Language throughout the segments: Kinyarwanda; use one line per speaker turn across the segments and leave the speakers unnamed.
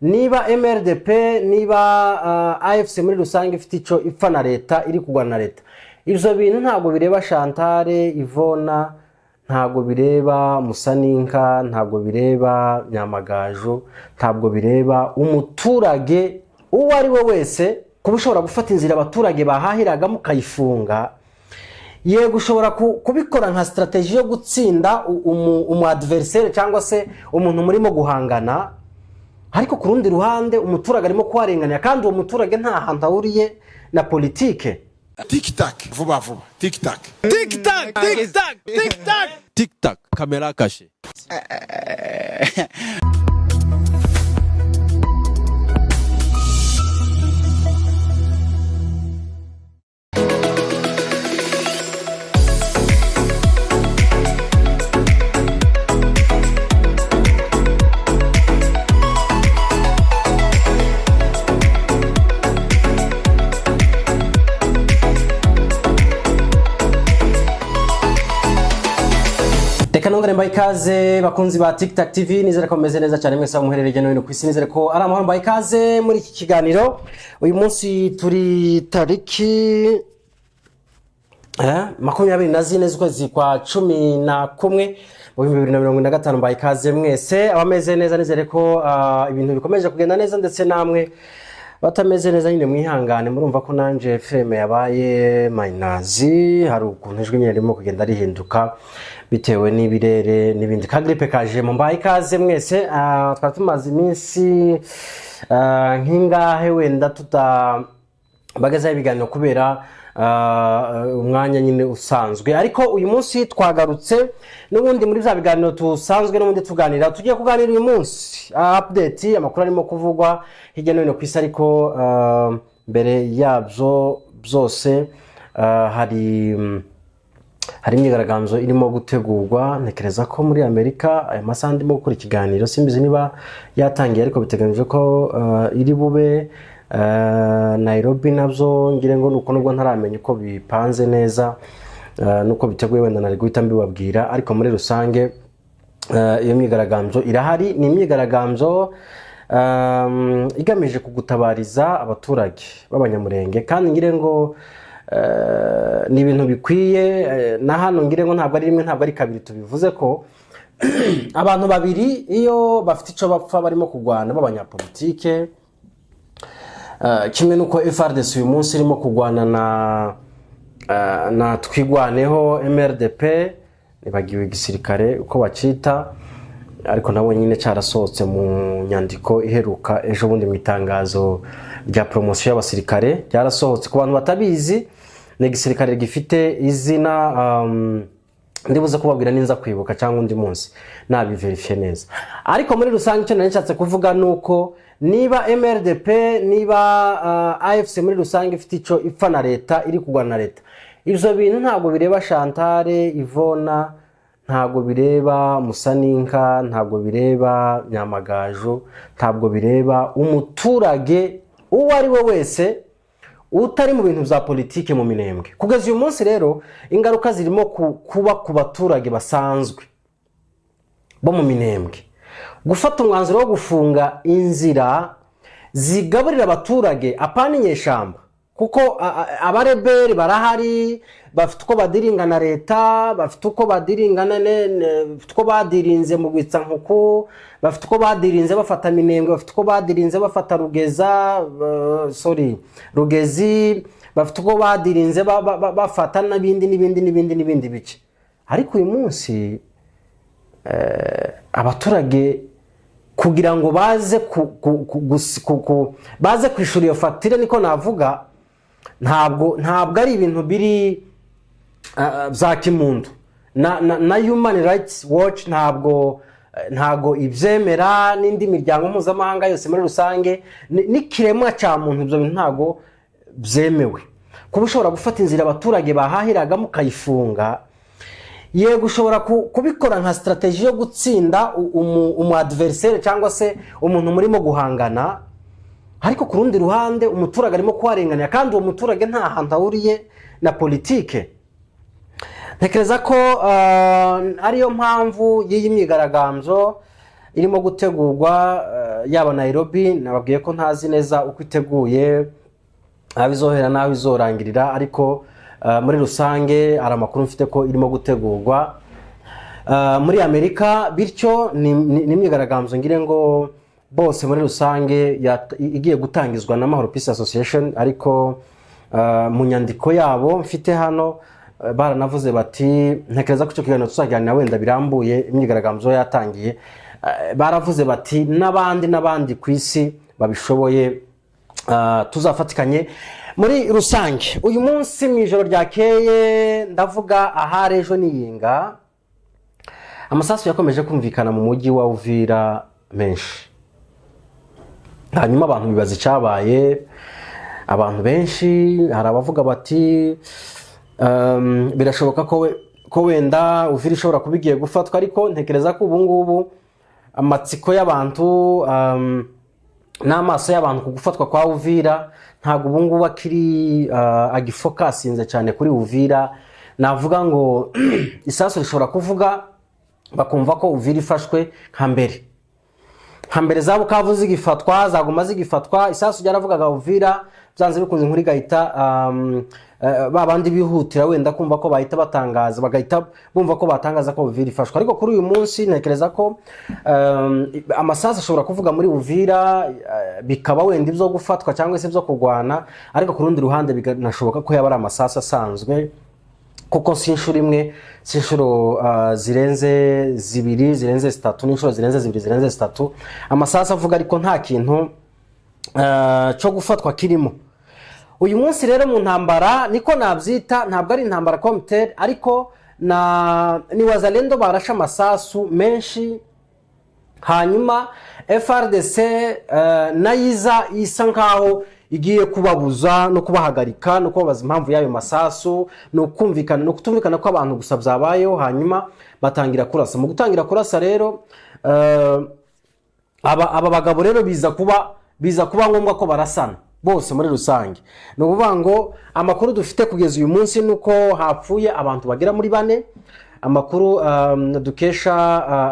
niba MRDP niba AFC muri rusange ifite ico ipfa na leta iri kugwana na leta, ivyo bintu ntago bireba Chantal Ivona, ntago bireba Musaninka, ntago bireba Nyamagajo, ntago bireba umuturage uwo ari we wese. Kuba ushobora gufata inzira abaturage bahahiraga mukayifunga, yego ushobora kubikora nka strategy yo gutsinda umu adversaire cyangwa se umuntu murimo guhangana, ariko ku rundi ruhande umuturage arimo kwarenganya kandi uwo muturage nta hantu ahuriye na politike.
Tic tac, vuba vuba, tic tac.
Tic tac, tic tac, tic tac. Tic tac, caméra cachée.
Kanongere mbaye ikaze bakunzi ba TikTok TV, nizere ko meze neza cyane mwese muherereye no ku isi, nizere ko ari amahoro. Mbaye ikaze muri iki kiganiro. Uyu munsi turi tariki 24 z'ukwezi kwa 11 mu 2025. Mbaye ikaze mwese abameze neza, nizere ko ibintu bikomeje kugenda neza, ndetse namwe batameze neza nyine mwihangane. Murumva ko nanje frame yabaye mayinazi, hari ukuntu ijwi nyine ririmo kugenda rihinduka bitewe n'ibirere n'ibindi. Ka gripe kaje. Mbaye ikaze mwese. Twatumaze iminsi nkingahe wenda tutabagaza ibiganiro kubera umwanya nyine usanzwe, ariko uyu munsi twagarutse n'ubundi muri za biganiro tusanzwe n'ubundi tuganira. Tugiye kuganira uyu munsi update amakuru arimo kuvugwa hirya no hino ku isi, ariko mbere yabyo byose hari imyigaragambyo irimo gutegurwa. Ntekereza ko muri Amerika aya masaha ndimo gukora ikiganiro, simbizi niba yatangiye, ariko biteganijwe ko iri bube Nairobi nabyo ngire ngo nuko nubwo ntaramenya uko bipanze neza nuko biteguye, wenda nari guhita mbibabwira. Ariko muri rusange iyo myigaragambyo irahari. Ni imyigaragambyo igamije kugutabariza abaturage b'abanyamurenge, kandi ngire ngo ni ibintu bikwiye. Na hano ngire ngo ntabwo ari rimwe ntabwo ari kabiri tubivuze ko abantu babiri iyo bafite ico bapfa barimo kugwana b'abanyapolitike, kimwe nuko FRDC uyu munsi irimo kugwana na twigwaneho MRDP, nibagiwe igisirikare uko bacita, ariko nabo nyine cyarasohotse mu nyandiko iheruka ejo bundi mu itangazo rya promotion y'abasirikare. Byarasohotse ku bantu batabizi, ni igisirikare gifite izina ndibuze kubabwira ninza kwibuka cyangwa undi munsi nabiverifye neza. Ariko muri rusange icyo nanshatse kuvuga nuko niba MRDP niba AFC muri rusange ifite ico ipfa na leta iri kugwana na leta, ivyo bintu ntago bireba Chantal Ivona, ntago bireba Musaninka, ntago bireba Nyamagajo, ntago bireba umuturage uwo ari we wese utari mu bintu bya politike mu Minembwe. Kugeza uyu munsi rero ingaruka zirimo kuba ku baturage basanzwe bo mu Minembwe. Gufata umwanzuro wo gufunga inzira zigaburira abaturage apana inyeshamba, kuko abareberi barahari, bafite uko badiringa na leta, bafite uko badiringana bafite uko badirinze mu gwitsa nkuko, bafite uko badirinze bafata Minembwe, bafite uko badirinze bafata Rugezi, bafite uko badirinze bafata n'ibindi bice. Ariko uyu munsi abaturage kugira ngo baze kwishura iyo facture, niko navuga, ntabwo ari ibintu biri za kimuntu na Human Rights Watch ntabwo ibyemera, n'indi miryango mpuzamahanga yose muri rusange n'ikiremwa cya muntu ibyo bintu ntabwo byemewe. Kuba ushobora gufata inzira abaturage bahahiraga mukayifunga, yego ushobora kubikora nka strategy yo gutsinda umu adversaire cyangwa se umuntu murimo guhangana, ariko ku rundi ruhande umuturage arimo kwarenganya kandi uwo muturage nta hantu ahuriye na politike. Ntekereza ko ariyo mpamvu y'iyi myigaragambyo irimo gutegurwa yaba Nairobi, nababwiye ko ntazi neza uko iteguye abizohera naho izorangirira, ariko muri rusange ari amakuru mfite ko irimo gutegurwa muri Amerika, bityo ni imyigaragambyo ngire ngo bose muri rusange igiye gutangizwa na Mahoro Peace Association, ariko mu nyandiko yabo mfite hano baranavuze bati ntekereza ko icyo kiganiro tuzaganira wenda birambuye, imyigaragambyo yatangiye, baravuze bati n'abandi ku isi babishoboye tuzafatikanye muri rusange. Uyu munsi mu ijoro ryakeye, ndavuga ahari ejo niyinga, amasasu yakomeje kumvikana mu mujyi wa Uvira menshi. Hanyuma abantu bibaza icyabaye, abantu benshi hari abavuga bati birashoboka ko wenda Uvira ishobora kuba igiye gufatwa, ariko ntekereza ko ubu ngubu amatsiko y'abantu n'amaso y'abantu ku gufatwa kwa Uvira ntabwo ubu ngubu akiri agifokasinze cyane kuri Uvira. Navuga ngo isasu rishobora kuvuga bakumva ko Uvira ifashwe nka mbere za Bukavu zigifatwa, zaguma zigifatwa, isasu ryaravugaga Uvira byanze bikunze nkuri gahita babandi bihutira wenda kumva ko bahita batangaza, bagahita bumva ko batangaza ko Uvira ifashwe. Ariko kuri uyu munsi ntekereza ko amasasu ashobora kuvuga muri Uvira bikaba wenda ibyo gufatwa cyangwa se ibyo kurwana, ariko ku rundi ruhande biganashoboka ko yaba ari amasasu asanzwe, kuko si inshuro imwe, si inshuro zirenze zibiri, zirenze zitatu, n'inshuro zirenze zibiri, zirenze zitatu amasasu avuga, ariko nta kintu cyo gufatwa kirimo. Uyu munsi rero mu ntambara niko nabyita, ntabwo ari intambara communautaire, ariko ni wazalendo barashe amasasu menshi, hanyuma FRDC nayiza isa nkaho igiye kubabuza no kubahagarika no kubabaza impamvu y'ayo masasu, no kumvikana no kutumvikana ko abantu gusa byabayeho, hanyuma batangira kurasa. Mu gutangira kurasa rero aba bagabo rero biza kuba ngombwa ko barasana bose muri rusange. No kuvuga ngo amakuru dufite kugeza uyu munsi nuko hapfuye abantu bagera muri 4. Amakuru dukesha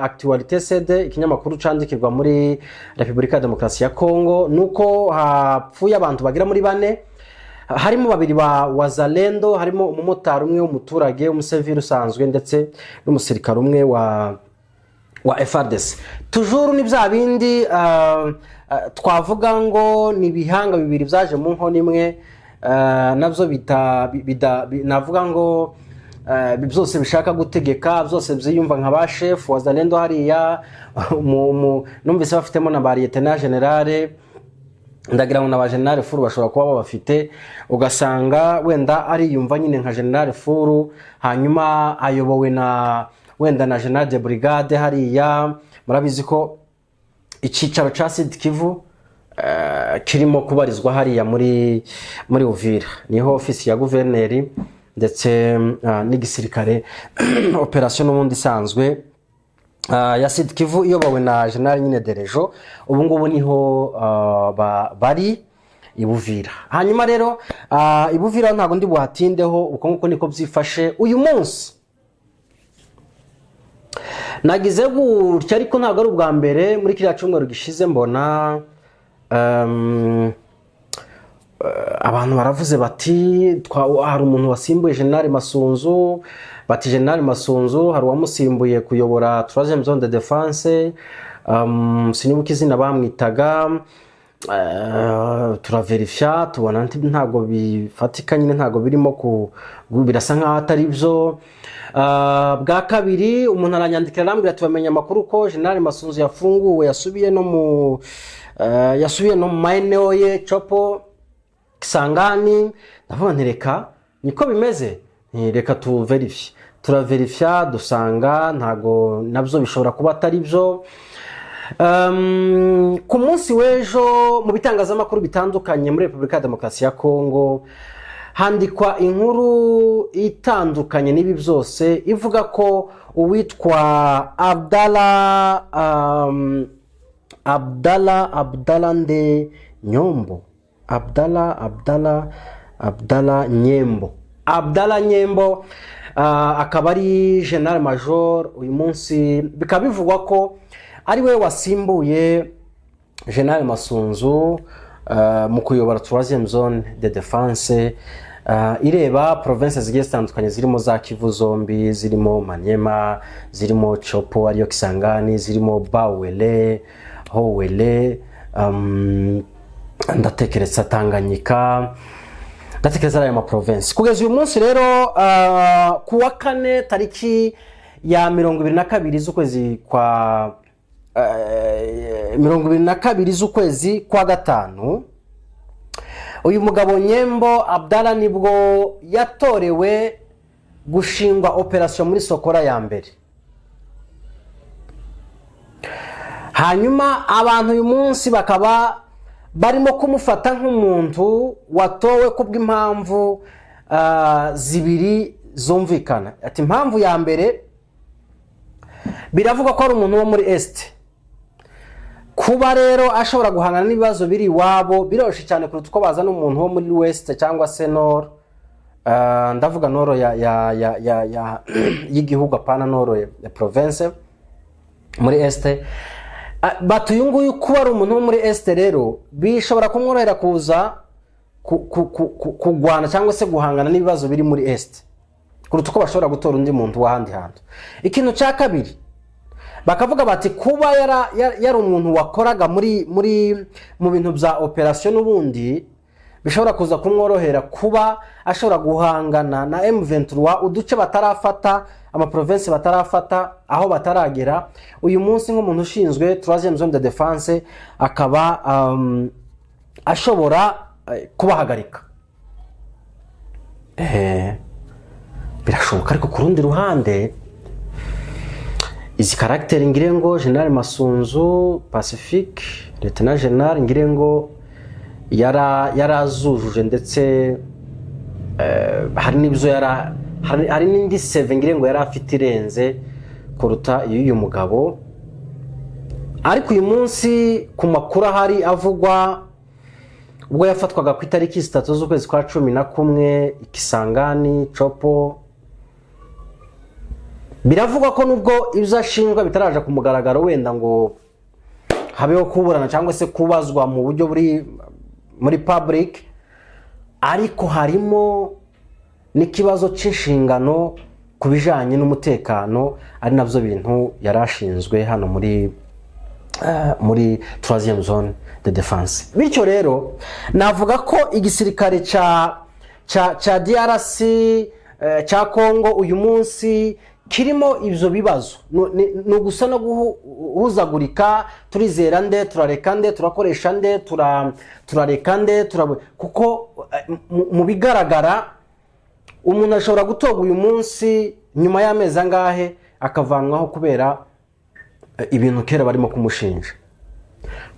Actualité CD, ikinyamakuru candikirwa muri Repubulika ya Demokarasi ya Kongo, nuko hapfuye abantu bagera muri 4, harimo 2 ba wazalendo, harimo umumotari umwe w'umuturage umusivili usanzwe, ndetse n'umusirikare umwe wa FARDC. Toujours ni bya bindi twavuga ngo ni bihanga bibiri byaje mu nkono imwe, nabyo navuga ngo byose bishaka gutegeka, byose byiyumva nka ba chef wazalendo hariya. Numvise bafitemo na ba lieutenant general, ndagira ngo na ba general furu bashobora kuba babafite, ugasanga wenda ari yumva nyine nka general furu, hanyuma ayobowe na wenda na general de brigade hariya. Murabizi ko icyicaro ca Sud Kivu kirimo kubarizwa hariya muri Uvira, niho ofisi ya guverineri ndetse n'igisirikare operation n'ubundi isanzwe ya Sud Kivu iyobowe na General nyine Derejo. Ubu ngubu niho bari ibuvira. Hanyuma rero ibuvira ntago ndi buhatindeho, uko nguko niko byifashe uyu munsi. Nagize gutya, ariko ntago ari ubwa mbere muri kiriya cyumweru gishize mbona abantu baravuze bati hari umuntu wasimbuye General Masunzu, bati General Masunzu hari uwamusimbuye kuyobora 3e zone de défense, sinibuka izina bamwitaga. Turaverifya tubona ntago bifatika nyine, ntago birimo birasa nkaho atari byo. Bwa kabiri umuntu aranyandikira arambwira tubamenye amakuru ko General Masunzu yafunguwe, yasubiye no mu maeneo ye Chopo, Kisangani. Ndavuga nti reka niko bimeze, reka turaverifya dusanga ntago nabyo bishobora kuba atari byo. Ku munsi w'ejo mu bitangazamakuru bitandukanye muri Repubulika ya Demokarasi ya Kongo handikwa inkuru itandukanye n'ibi byose, ivuga ko uwitwa Abdallah nde Nyombo, Abdallah Nyembo akaba ari General Major. Uyu munsi bikaba bivugwa ko ari we wasimbuye General Masunzu mu kuyobora 3e zone de défense ireba province zigiye zitandukanye zirimo za Kivu zombi, zirimo Manyema, zirimo Chopo ariyo Kisangani, zirimo Bawele, Howele, ndatekereza Tanganyika, ndatekereza aya ma province. Kugeza uyu munsi rero ku wa 4 tariki ya 22 z'ukwezi kwa 22 z'ukwezi kwa gatanu, uyu mugabo Nyembo Abdallah nibwo yatorewe gushingwa operation muri Sokora ya mbere. Hanyuma abantu uyu munsi bakaba barimo kumufata nk'umuntu watowe kubw'impamvu zibiri zumvikana. Ati impamvu ya mbere biravuga ko ari umuntu wo muri Est. Kuba rero ashobora guhangana n'ibibazo biri wabo biroshe cyane kuruta uko bazana umuntu wo muri West cyangwa se Nord. Ndavuga Nord y'igihugu apana Nord ya province muri Est. Batuyunguye kuba ari umuntu wo muri Est rero bishobora kumworohera kuza kugwana cyangwa se guhangana n'ibibazo biri muri Est kuruta uko bashobora gutora undi muntu wahandi hantu. Ikintu cya kabiri bakavuga bati kuba yari umuntu wakoraga mu bintu bya operation n'ubundi bishobora kuza kumworohera kuba ashobora guhangana na M23 uduce batarafata, ama province batarafata, aho bataragera. Uyu munsi nk'umuntu ushinzwe 3e zone de défense akaba ashobora kubahagarika. Birashoboka, ariko ku rundi ruhande izi caractère ngirengo General Masunzu Pacifique Lieutenant General ngirengo yarazujuje ndetse hari n'ibyo hari n'indi 7 ngirengo yari afite irenze kuruta uyu mugabo. Ariko uyu munsi ku makuru hari avugwa ubwo yafatwaga ku itariki 3 z'ukwezi kwa 11 Ikisangani Chopo, biravugwa ko nubwo ibyo ashinjwa bitaraje ku mugaragaro wenda ngo habeho kuburana cyangwa se kubazwa mu buryo muri public, ariko harimo n'ikibazo cy'inshingano ku bijanye n'umutekano, ari navyo bintu yarashinzwe hano muri 3e zone de défense. Bityo rero navuga ko igisirikare cha DRC cha Congo uyu munsi kirimo ivyo bibazo no gusa no guhuzagurika, turizera nde, turareka nde, turakoresha nde, turareka nde, kuko mu bigaragara umuntu ashobora gutoga uyu munsi nyuma y'amezi angahe akavanwaho kubera ibintu kera barimo kumushinja.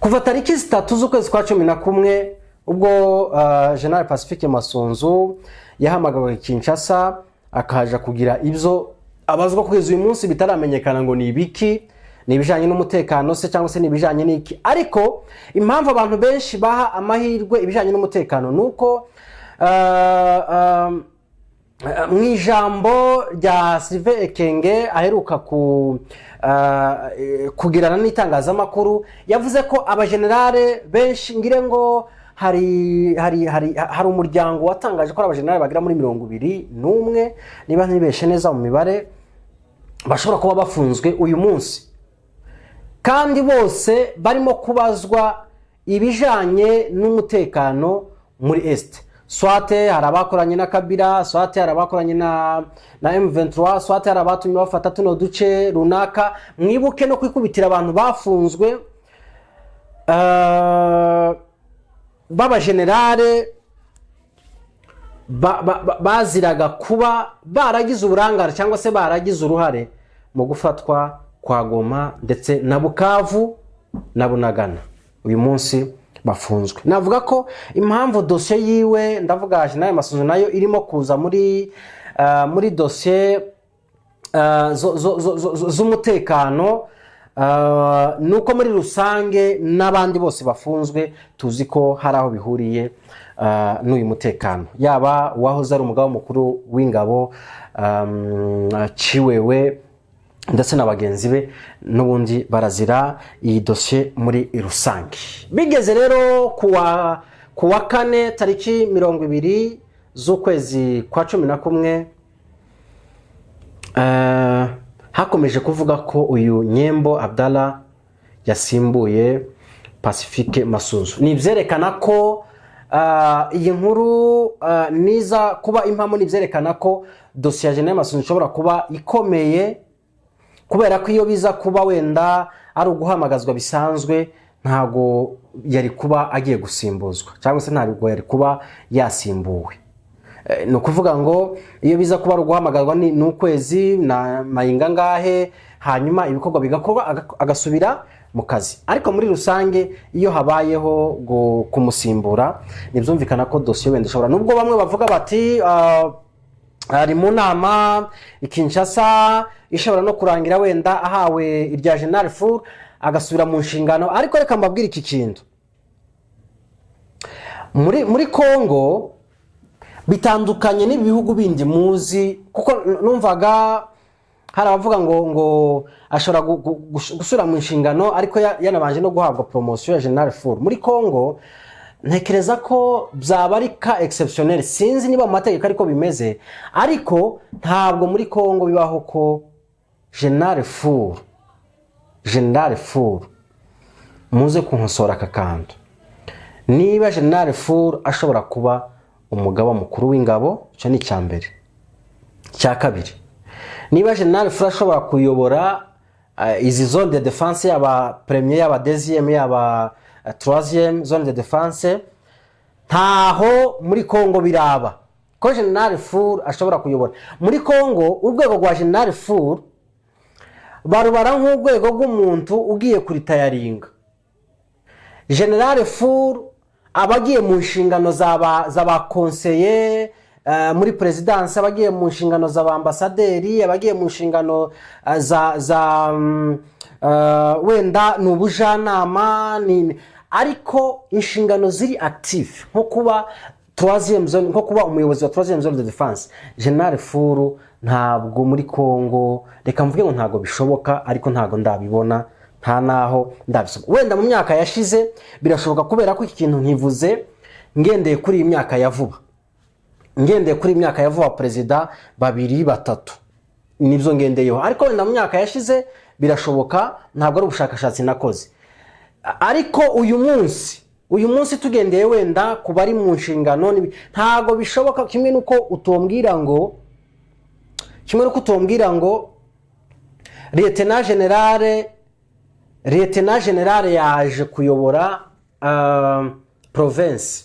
Kuva tariki 3 z'ukwezi kwa 11 ubwo General Pacifique Masunzu yahamagawe Kinshasa akaja kugira ibyo abazwa kugeza uyu munsi bitaramenyekana ngo ni ibiki, ni ibijanye n'umutekano se cyangwa se ni ibijanye n'iki. Ariko impamvu abantu benshi baha amahirwe ibijanye n'umutekano nuko mwijambo rya Sylvain Ekenge aheruka kugirana n'itangazamakuru yavuze ko abagenerale benshi ngirengo hari umuryango watangaje ko abagenerale bagira muri 21 niba ntibeshe neza mu mibare bashobora kuba bafunzwe uyu munsi, kandi bose barimo kubazwa ibijanye n'umutekano muri Est. Swate hari abakoranye na Kabila, swate hari abakoranye na M23, swate hari abatumye bafata tuno duce runaka. Mwibuke no kwikubitira abantu bafunzwe baba generale baziraga kuba baragize uburangare cyangwa se baragize uruhare mu gufatwa kwa Goma ndetse na Bukavu na Bunagana. Uyu munsi bafunzwe. Navuga ko impamvu dossier yiwe ndavuga General Masunzu nayo irimo kuza muri dossier z'umutekano nuko muri rusange n'abandi bose bafunzwe tuzi ko hari aho bihuriye n'uyu mutekano, yaba wahoze ari umugabo mukuru w'ingabo Chiwewe ndetse na bagenzi be n'ubundi barazira iyi dosiye muri rusange. Bigeze rero kuwa kane tariki 20 z'ukwezi kwa 11 hakomeje kuvuga ko uyu Nyembo Abdallah yasimbuye Pacifique Masunzu. Nivyerekana ko iyi nkuru niza kuba impamo, nivyerekana ko dosiye ya General Masunzu ishobora kuba ikomeye, kubera ko iyo biza kuba wenda ari uguhamagazwa bisanzwe ntago yari kuba agiye gusimbuzwa, cyangwa se ntago yari kuba yasimbuwe. No kuvuga ngo iyo biza kuba ari uguhamagazwa ni ukwezi na mayinga ngahe, hanyuma ibikorwa bigakorwa agasubira mu kazi. Ariko muri rusange iyo habayeho kumusimbura, nibyumvikana ko dosiye wenda ishobora, nubwo bamwe bavuga bati ari mu nama Kinshasa ishobora no kurangira wenda ahawe irya General Fur agasubira mu nshingano. Ariko reka mbabwire iki kintu, muri Kongo bitandukanye n'ibihugu bindi muzi, kuko numvaga hari abavuga ngo ashobora gusura mu nshingano ariko yanabanje no guhabwa promotion ya General Fur. Muri Kongo ntekereza ko byaba ari ka exceptionnel, sinzi niba mu mategeko ariko bimeze, ariko ntabwo muri Kongo bibaho ko General Fur muze kunkosora akakantu. Niba General Fur ashobora kuba umugaba mukuru w'ingabo, cyo ni cyambere. Cya kabiri, niba General Fur ashobora kuyobora izi zone de défense, yaba premier, yaba deuxième, yaba troisième zone de défense, ntaho muri Kongo biraba ko General Fur ashobora kuyobora. Muri Kongo urwego rwa General Fur barubara nk'urwego rw'umuntu ugiye kuri tayaringa. General Fur abagiye mu nshingano z'aba conseiller muri presidence, abagiye mu nshingano z'aba ambassaderi, abagiye mu nshingano za wenda n'ubujanama, ariko inshingano ziri active nko kuba troisième zone, nko kuba umuyobozi wa troisième zone de défense. General Fur ntabwo muri Kongo, reka mvuge ngo ntabwo bishoboka, ariko ntabwo ndabibona, nta naho ndabisoma. Wenda mu myaka yashize birashoboka, kubera ko iki kintu ntivuze ngendeye kuri iyi myaka ya vuba, ngendeye kuri imyaka ya vuba president 2-3 nibyo ngendeyeho. Ariko wenda mu myaka yashize birashoboka, ntabwo ari ubushakashatsi nakoze. Ariko uyu munsi tugendeye wenda kuba ari mu nshingano ntabwo bishoboka. Kimwe nuko utombwira ngo Lieutenant General yaje kuyobora province,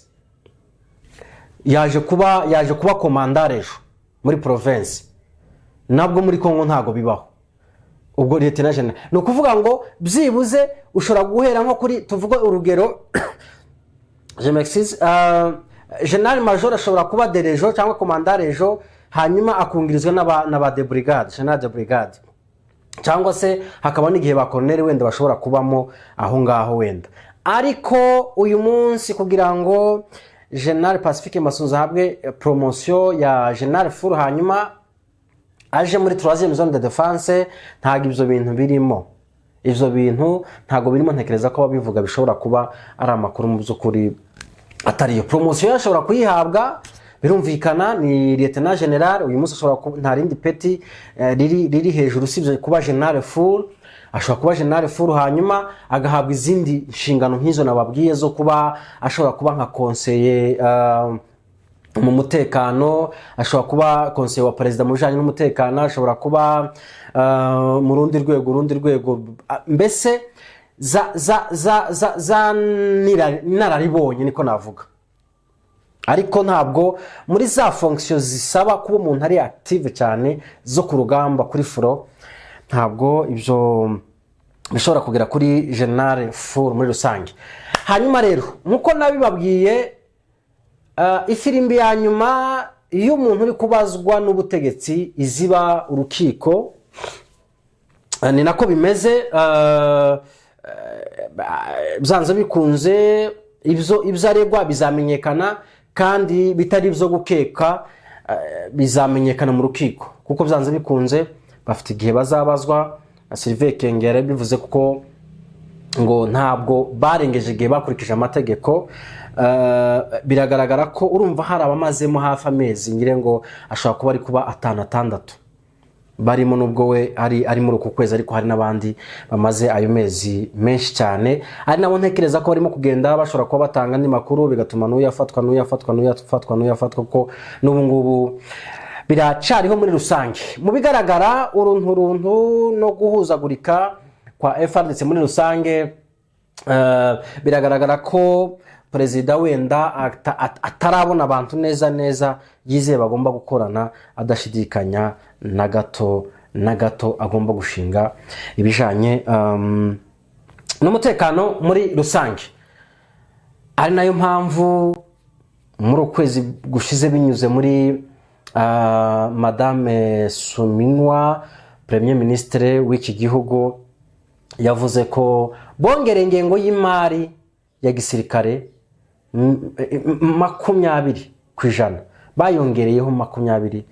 yaje kuba commandant ejo muri province. Nabwo muri Kongo ntago bibaho ubwo Lieutenant General. No kuvuga ngo byibuze ushobora guhera nko kuri, tuvuge urugero je m'excuse, General Major ashobora kuba derejo cyangwa commandant ejo, hanyuma akungirizwa n'aba de brigade, General de brigade, cyangwa se hakaba n'igihe ba colonel wenda bashobora kubamo aho ngaho wenda. Ariko uyu munsi kugira ngo General Pacifique Masunzu ahabwe promotion ya General Fur hanyuma aje muri troisième zone de défense, ntago ibyo bintu birimo. Ibyo bintu ntago birimo. Ntekereza ko babivuga bishobora kuba ari amakuru mu by'ukuri atari yo. Promotion yashobora kuyihabwa birumvikana ni Lieutenant General. Uyu munsi ashobora nta rindi peti riri hejuru usibye kuba General Fur. Ashobora kuba General Fur hanyuma agahabwa izindi nshingano nk'izo nababwiye zo kuba ashobora kuba nka conseiller mu mutekano, ashobora kuba conseiller wa president mu bijanye n'umutekano, ashobora kuba mu rundi rwego mbese za nararibonye niko navuga. Ariko ntabwo muri za fonction zisaba kuba umuntu ari active cyane zo ku rugamba kuri fro, ntabwo ibyo bishobora kugera kuri General Fur muri rusange. Hanyuma rero nkuko nabibabwiye, ifirimbi ya nyuma iyo umuntu uri kubazwa n'ubutegetsi iziba urukiko, ni nako bimeze. Byanze bikunze ibyo aregwa bizamenyekana, kandi bitari ibyo gukeka bizamenyekana mu rukiko, kuko byanze bikunze bafite igihe bazabazwa. Sylvain Kengere bivuze kuko ngo ntabwo barengeje igihe bakurikije amategeko. Biragaragara ko urumva hari abamazemo hafi amezi ngire ngo ashobora kuba ari kuba 5-6 barimo, nubwo we ari muri uku kwezi, ariko hari n'abandi bamaze ayo mezi menshi cyane. Ari nabo ntekereza ko barimo kugenda bashobora kuba batanga andi makuru, bigatuma n'uyafatwa kuko n'ubu ngubu biracariho muri rusange. Mu bigaragara uruntu no guhuzagurika kwa FARDC muri rusange, biragaragara ko perezida wenda atarabona abantu neza yizeye bagomba gukorana, adashidikanya na gato agomba gushinga ibijanye n'umutekano muri rusange. Ari nayo mpamvu muri ukwezi gushize binyuze muri Madame Suminwa, Premier Ministre w'iki gihugu, yavuze ko bongere ingengo y'imari ya gisirikare 20%, bayongereyeho 20%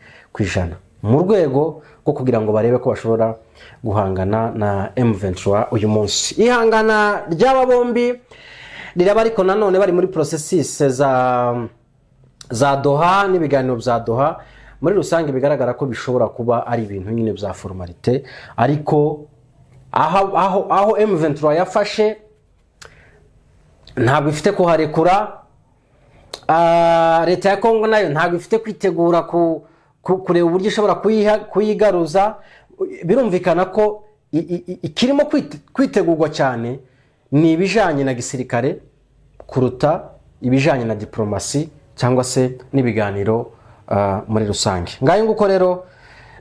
mu rwego rwo kugira ngo barebe ko bashobora guhangana na M23 uyu munsi. Ihangana ry'aba bombi riraba ariko nanone bari muri processes za Doha n'ibiganiro bya Doha. Muri rusange bigaragara ko bishobora kuba ari ibintu nyine bya formalite, ariko aho M23 yafashe ntabwo ifite kuharekura. Leta ya Kongo nayo ntabwo ifite kwitegura kureba uburyo ishobora kuyigaruza. Birumvikana ko ikirimo kwitegurwa cyane ni ibijanye na gisirikare kuruta ibijanye na diplomasi cyangwa se n'ibiganiro muri rusange. Ngayo nguko rero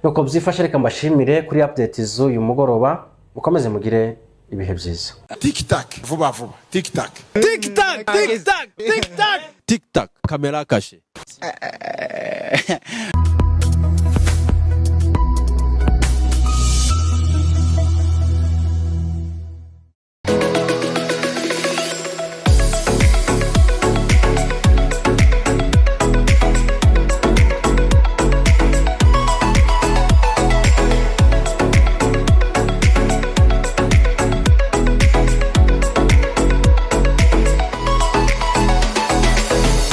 nuko byifashe. Reka mbashimire kuri update z'uyu mugoroba, mukomeze mugire ibihe byiza.
Tic tac, vuba vuba. Tic tac.
Tic tac, tic tac, tic tac. Tic tac, caméra cachée.